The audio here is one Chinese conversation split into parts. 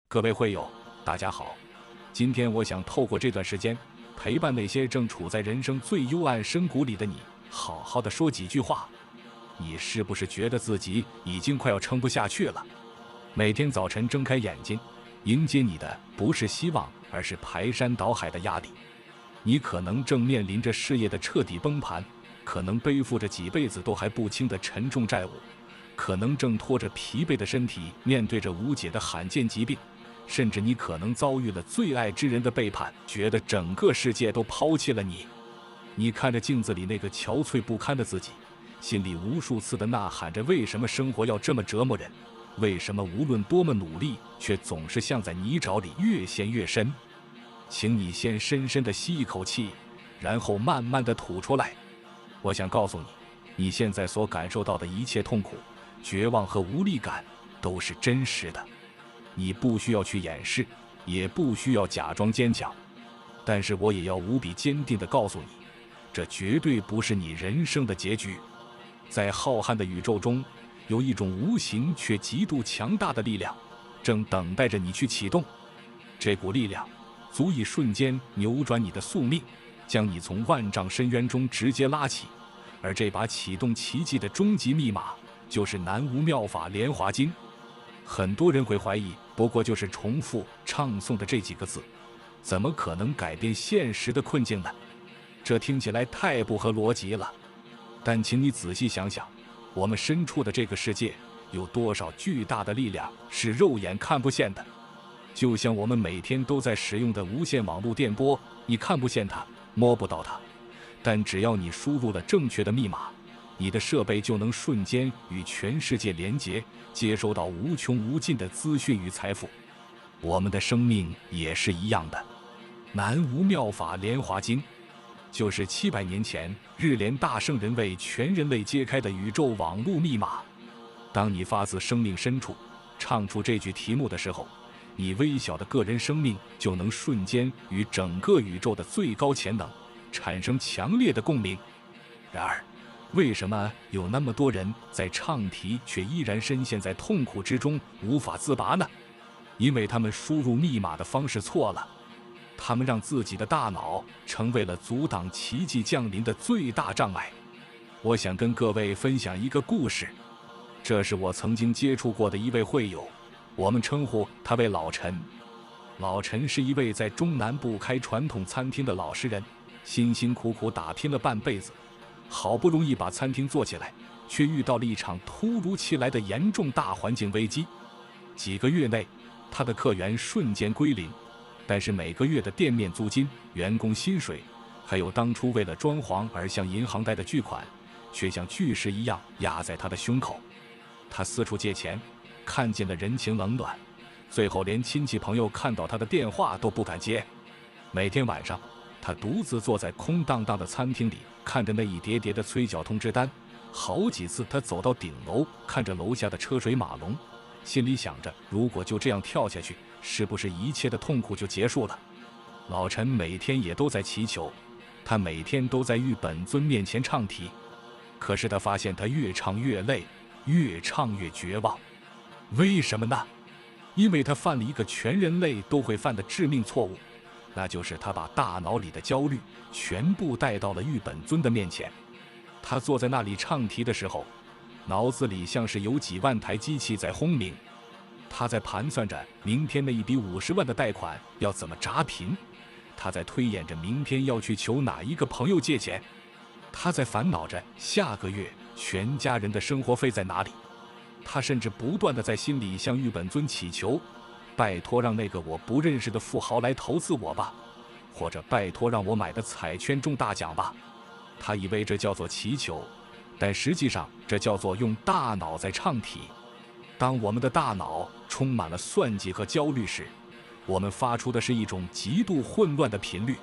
各位会友，大家好。今天我想透过这段时间，陪伴那些正处在人生最幽暗深谷里的你，好好的说几句话。你是不是觉得自己已经快要撑不下去了？每天早晨睁开眼睛，迎接你的不是希望，而是排山倒海的压力。你可能正面临着事业的彻底崩盘，可能背负着几辈子都还不清的沉重债务，可能正拖着疲惫的身体面对着无解的罕见疾病，甚至你可能遭遇了最爱之人的背叛，觉得整个世界都抛弃了你。你看着镜子里那个憔悴不堪的自己，心里无数次的呐喊着，为什么生活要这么折磨人？为什么无论多么努力，却总是像在泥沼里越陷越深？请你先深深的吸一口气，然后慢慢的吐出来。我想告诉你，你现在所感受到的一切痛苦、绝望和无力感都是真实的。你不需要去掩饰，也不需要假装坚强，但是我也要无比坚定地告诉你，这绝对不是你人生的结局。在浩瀚的宇宙中，有一种无形却极度强大的力量，正等待着你去启动。这股力量足以瞬间扭转你的宿命，将你从万丈深渊中直接拉起。而这把启动奇迹的终极密码，就是南无妙法莲华经。很多人会怀疑，不过就是重复唱诵的这几个字，怎么可能改变现实的困境呢？这听起来太不合逻辑了。但请你仔细想想，我们身处的这个世界，有多少巨大的力量是肉眼看不见的？就像我们每天都在使用的无线网络电波，你看不见它，摸不到它，但只要你输入了正确的密码，你的设备就能瞬间与全世界连接，接收到无穷无尽的资讯与财富。我们的生命也是一样的。南无妙法莲华经就是700年前日莲大圣人为全人类揭开的宇宙网络密码。当你发自生命深处唱出这句题目的时候，你微小的个人生命就能瞬间与整个宇宙的最高潜能产生强烈的共鸣。然而，为什么有那么多人在唱题却依然深陷在痛苦之中无法自拔呢？因为他们输入密码的方式错了，他们让自己的大脑成为了阻挡奇迹降临的最大障碍。我想跟各位分享一个故事，这是我曾经接触过的一位会友，我们称呼他为老陈。老陈是一位在中南部开传统餐厅的老实人，辛辛苦苦打拼了半辈子，好不容易把餐厅做起来，却遇到了一场突如其来的严重大环境危机。几个月内，他的客源瞬间归零，但是每个月的店面租金、员工薪水，还有当初为了装潢而向银行贷的巨款，却像巨石一样压在他的胸口。他四处借钱，看见了人情冷暖，最后连亲戚朋友看到他的电话都不敢接。每天晚上，他独自坐在空荡荡的餐厅里，看着那一叠叠的催缴通知单。好几次他走到顶楼，看着楼下的车水马龙，心里想着，如果就这样跳下去，是不是一切的痛苦就结束了？老陈每天也都在祈求，他每天都在玉本尊面前唱题，可是他发现他越唱越累，越唱越绝望。为什么呢？因为他犯了一个全人类都会犯的致命错误，那就是他把大脑里的焦虑全部带到了玉本尊的面前。他坐在那里唱题的时候，脑子里像是有几万台机器在轰鸣。他在盘算着明天那一笔50万的贷款要怎么砸平，他在推演着明天要去求哪一个朋友借钱，他在烦恼着下个月全家人的生活费在哪里。他甚至不断地在心里向玉本尊祈求，拜托让那个我不认识的富豪来投资我吧，或者拜托让我买的彩券中大奖吧。他以为这叫做祈求，但实际上这叫做用大脑在唱题。当我们的大脑充满了算计和焦虑时，我们发出的是一种极度混乱的频率。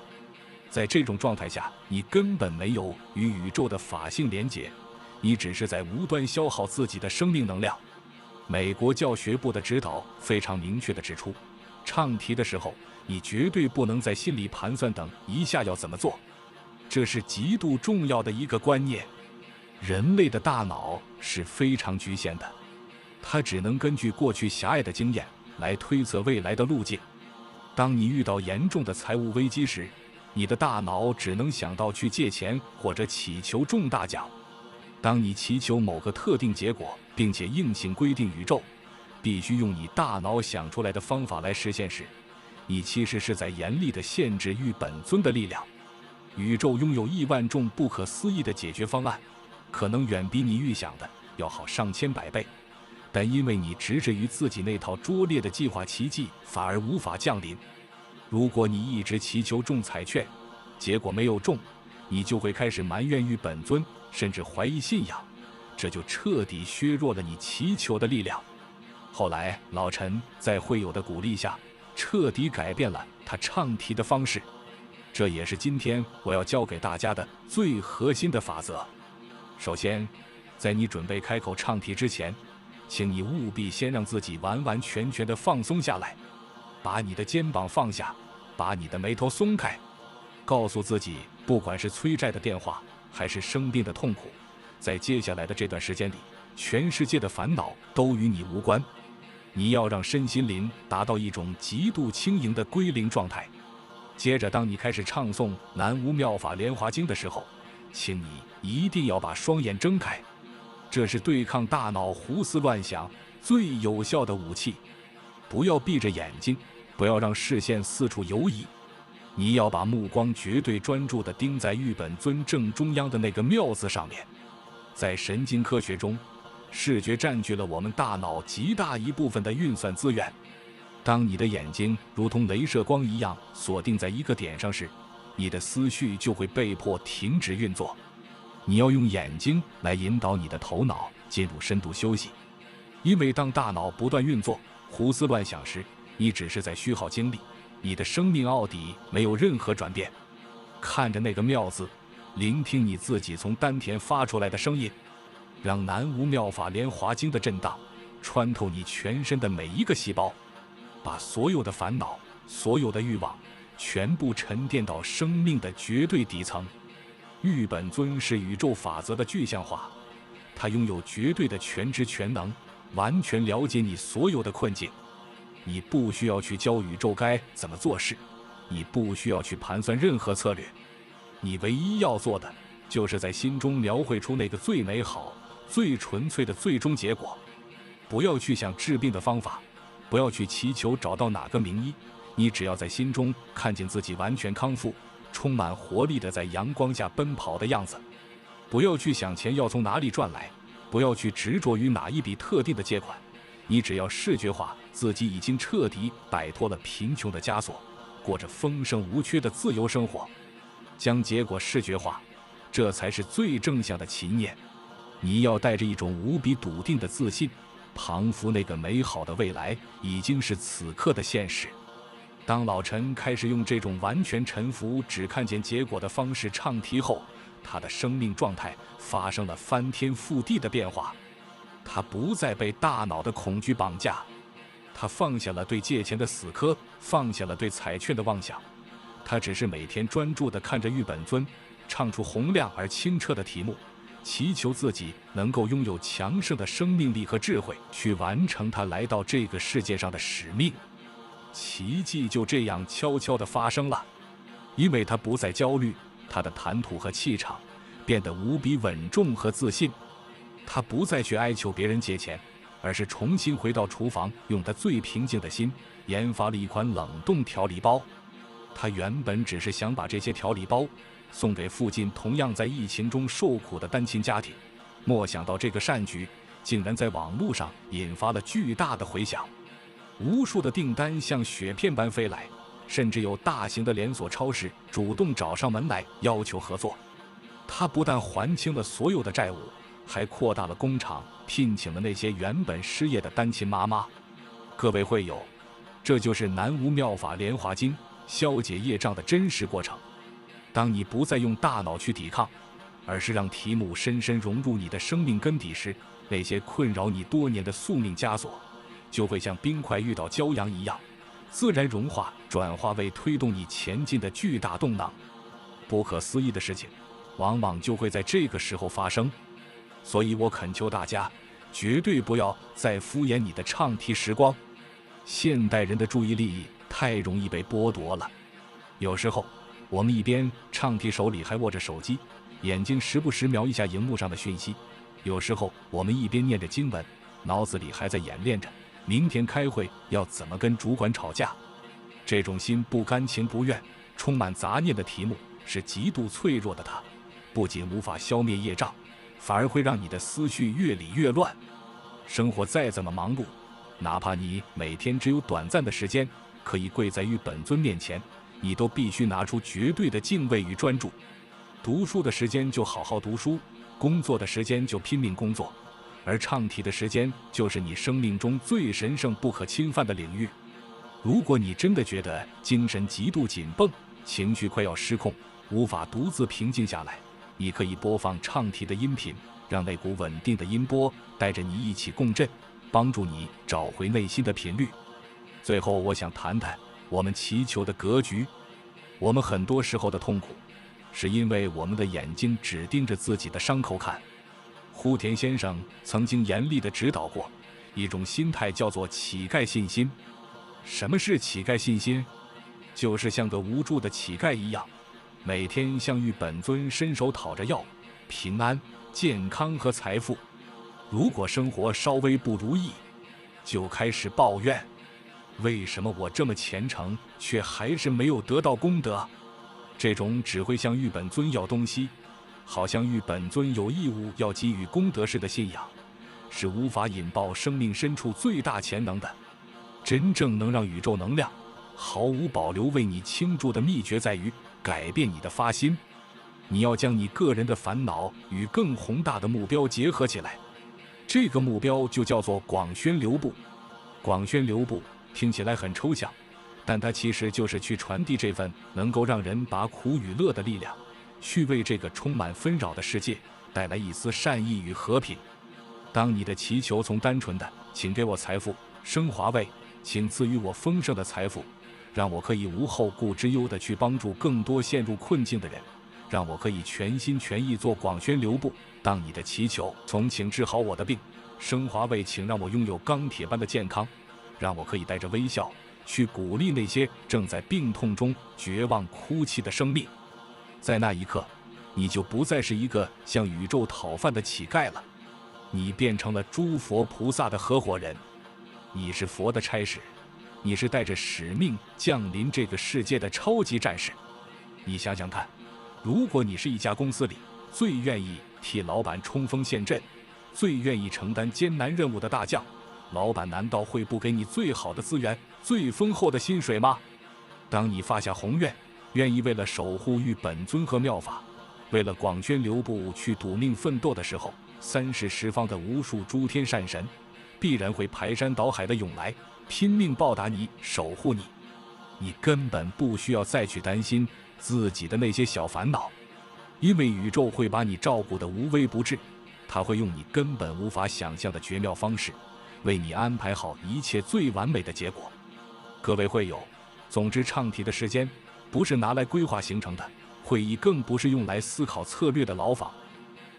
在这种状态下，你根本没有与宇宙的法性连结，你只是在无端消耗自己的生命能量。美国教学部的指导非常明确地指出，唱题的时候，你绝对不能在心里盘算等一下要怎么做，这是极度重要的一个观念。人类的大脑是非常局限的，它只能根据过去狭隘的经验来推测未来的路径。当你遇到严重的财务危机时，你的大脑只能想到去借钱或者祈求中大奖。当你祈求某个特定结果，并且硬性规定宇宙必须用你大脑想出来的方法来实现时，你其实是在严厉地限制玉本尊的力量。宇宙拥有亿万种不可思议的解决方案，可能远比你预想的要好上千百倍，但因为你执着于自己那套拙劣的计划，奇迹反而无法降临。如果你一直祈求中彩券，结果没有中，你就会开始埋怨玉本尊，甚至怀疑信仰，这就彻底削弱了你祈求的力量。后来老陈在会友的鼓励下，彻底改变了他唱题的方式，这也是今天我要教给大家的最核心的法则。首先，在你准备开口唱题之前，请你务必先让自己完完全全的放松下来，把你的肩膀放下，把你的眉头松开，告诉自己，不管是催债的电话，还是生病的痛苦，在接下来的这段时间里，全世界的烦恼都与你无关。你要让身心灵达到一种极度轻盈的归零状态。接着，当你开始唱诵《南无妙法莲华经》的时候，请你一定要把双眼睁开，这是对抗大脑胡思乱想最有效的武器。不要闭着眼睛，不要让视线四处游移，你要把目光绝对专注地盯在玉本尊正中央的那个妙字上面。在神经科学中，视觉占据了我们大脑极大一部分的运算资源。当你的眼睛如同雷射光一样锁定在一个点上时，你的思绪就会被迫停止运作。你要用眼睛来引导你的头脑进入深度休息，因为当大脑不断运作、胡思乱想时，你只是在虚耗精力，你的生命奥底没有任何转变。看着那个妙字，聆听你自己从丹田发出来的声音，让南无妙法莲华经的震荡穿透你全身的每一个细胞，把所有的烦恼、所有的欲望全部沉淀到生命的绝对底层。玉本尊是宇宙法则的具象化，它拥有绝对的全知全能，完全了解你所有的困境。你不需要去教宇宙该怎么做事，你不需要去盘算任何策略，你唯一要做的就是在心中描绘出那个最美好、最纯粹的最终结果。不要去想治病的方法，不要去祈求找到哪个名医，你只要在心中看见自己完全康复、充满活力的在阳光下奔跑的样子。不要去想钱要从哪里赚来，不要去执着于哪一笔特定的借款，你只要视觉化自己已经彻底摆脱了贫穷的枷锁，过着丰盛无缺的自由生活。将结果视觉化，这才是最正向的祈念。你要带着一种无比笃定的自信，彷佛那个美好的未来已经是此刻的现实。当老陈开始用这种完全臣服、只看见结果的方式唱题后，他的生命状态发生了翻天覆地的变化。他不再被大脑的恐惧绑架，他放下了对借钱的死磕，放下了对彩券的妄想。他只是每天专注地看着玉本尊，唱出洪亮而清澈的题目，祈求自己能够拥有强盛的生命力和智慧，去完成他来到这个世界上的使命。奇迹就这样悄悄地发生了，因为他不再焦虑，他的谈吐和气场变得无比稳重和自信。他不再去哀求别人借钱，而是重新回到厨房，用他最平静的心研发了一款冷冻调理包。他原本只是想把这些调理包送给附近同样在疫情中受苦的单亲家庭，没想到这个善举竟然在网络上引发了巨大的回响。无数的订单像雪片般飞来，甚至有大型的连锁超市主动找上门来要求合作。他不但还清了所有的债务，还扩大了工厂，聘请了那些原本失业的单亲妈妈。各位会友，这就是南无妙法莲华经消解业障的真实过程。当你不再用大脑去抵抗，而是让题目深深融入你的生命根底时，那些困扰你多年的宿命枷锁就会像冰块遇到骄阳一样，自然融化转化为推动你前进的巨大动能。不可思议的事情往往就会在这个时候发生。所以我恳求大家，绝对不要再敷衍你的唱题时光。现代人的注意力太容易被剥夺了。有时候，我们一边唱题，手里还握着手机，眼睛时不时瞄一下荧幕上的讯息；有时候，我们一边念着经文，脑子里还在演练着明天开会要怎么跟主管吵架。这种心不甘情不愿、充满杂念的题目是极度脆弱的，它不仅无法消灭业障，反而会让你的思绪越理越乱。生活再怎么忙碌，哪怕你每天只有短暂的时间可以跪在于本尊面前，你都必须拿出绝对的敬畏与专注。读书的时间就好好读书，工作的时间就拼命工作，而唱题的时间就是你生命中最神圣不可侵犯的领域。如果你真的觉得精神极度紧绷，情绪快要失控，无法独自平静下来，你可以播放唱题的音频，让那股稳定的音波带着你一起共振，帮助你找回内心的频率。最后，我想谈谈我们祈求的格局。我们很多时候的痛苦，是因为我们的眼睛只盯着自己的伤口看。户田先生曾经严厉地指导过一种心态，叫做乞丐信心。什么是乞丐信心？就是像个无助的乞丐一样，每天向玉本尊伸手讨着要平安、健康和财富。如果生活稍微不如意，就开始抱怨，为什么我这么虔诚，却还是没有得到功德？这种只会向玉本尊要东西，好像玉本尊有义务要给予功德式的信仰，是无法引爆生命深处最大潜能的。真正能让宇宙能量毫无保留为你倾注的秘诀在于改变你的发心。你要将你个人的烦恼与更宏大的目标结合起来，这个目标就叫做广宣流布。广宣流布听起来很抽象，但它其实就是去传递这份能够让人把苦与乐的力量，去为这个充满纷扰的世界带来一丝善意与和平。当你的祈求从单纯的请给我财富、升华为请赐予我丰盛的财富，让我可以无后顾之忧地去帮助更多陷入困境的人，让我可以全心全意做广宣流布。当你的祈求从请治好我的病，升华为请让我拥有钢铁般的健康，让我可以带着微笑去鼓励那些正在病痛中绝望哭泣的生命，在那一刻，你就不再是一个向宇宙讨饭的乞丐了，你变成了诸佛菩萨的合伙人。你是佛的差使，你是带着使命降临这个世界的超级战士。你想想看，如果你是一家公司里最愿意替老板冲锋陷阵、最愿意承担艰难任务的大将，老板难道会不给你最好的资源、最丰厚的薪水吗？当你发下宏愿，愿意为了守护玉本尊和妙法，为了广宣流布去赌命奋斗的时候，三世十方的无数诸天善神必然会排山倒海的涌来，拼命报答你，守护你。你根本不需要再去担心自己的那些小烦恼，因为宇宙会把你照顾得无微不至，它会用你根本无法想象的绝妙方式，为你安排好一切最完美的结果。各位会友，总之唱题的时间不是拿来规划行程的，会议更不是用来思考策略的牢房。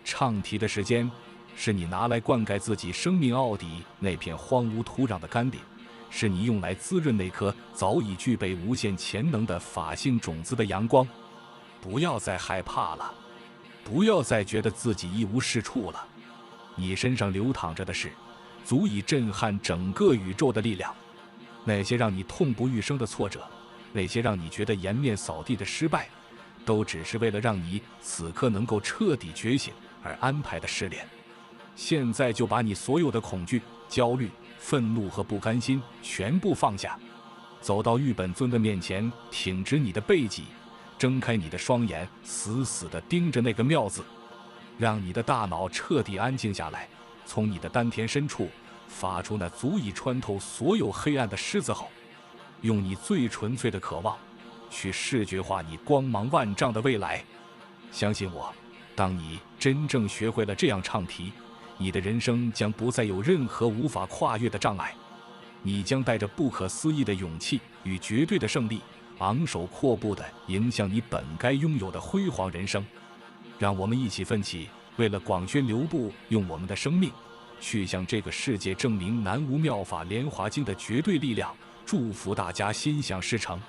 唱题的时间是你拿来灌溉自己生命奥底那片荒芜土壤的甘霖，是你用来滋润那颗早已具备无限潜能的法性种子的阳光。不要再害怕了，不要再觉得自己一无是处了，你身上流淌着的是足以震撼整个宇宙的力量。那些让你痛不欲生的挫折，那些让你觉得颜面扫地的失败，都只是为了让你此刻能够彻底觉醒而安排的试炼。现在就把你所有的恐惧、焦虑、愤怒和不甘心全部放下，走到玉本尊的面前，挺直你的背脊，睁开你的双眼，死死地盯着那个妙字，让你的大脑彻底安静下来，从你的丹田深处发出那足以穿透所有黑暗的狮子吼，用你最纯粹的渴望去视觉化你光芒万丈的未来。相信我，当你真正学会了这样唱题，你的人生将不再有任何无法跨越的障碍，你将带着不可思议的勇气与绝对的胜利，昂首阔步地迎向你本该拥有的辉煌人生。让我们一起奋起，为了广宣流布，用我们的生命去向这个世界证明南无妙法莲华经的绝对力量。祝福大家心想事成。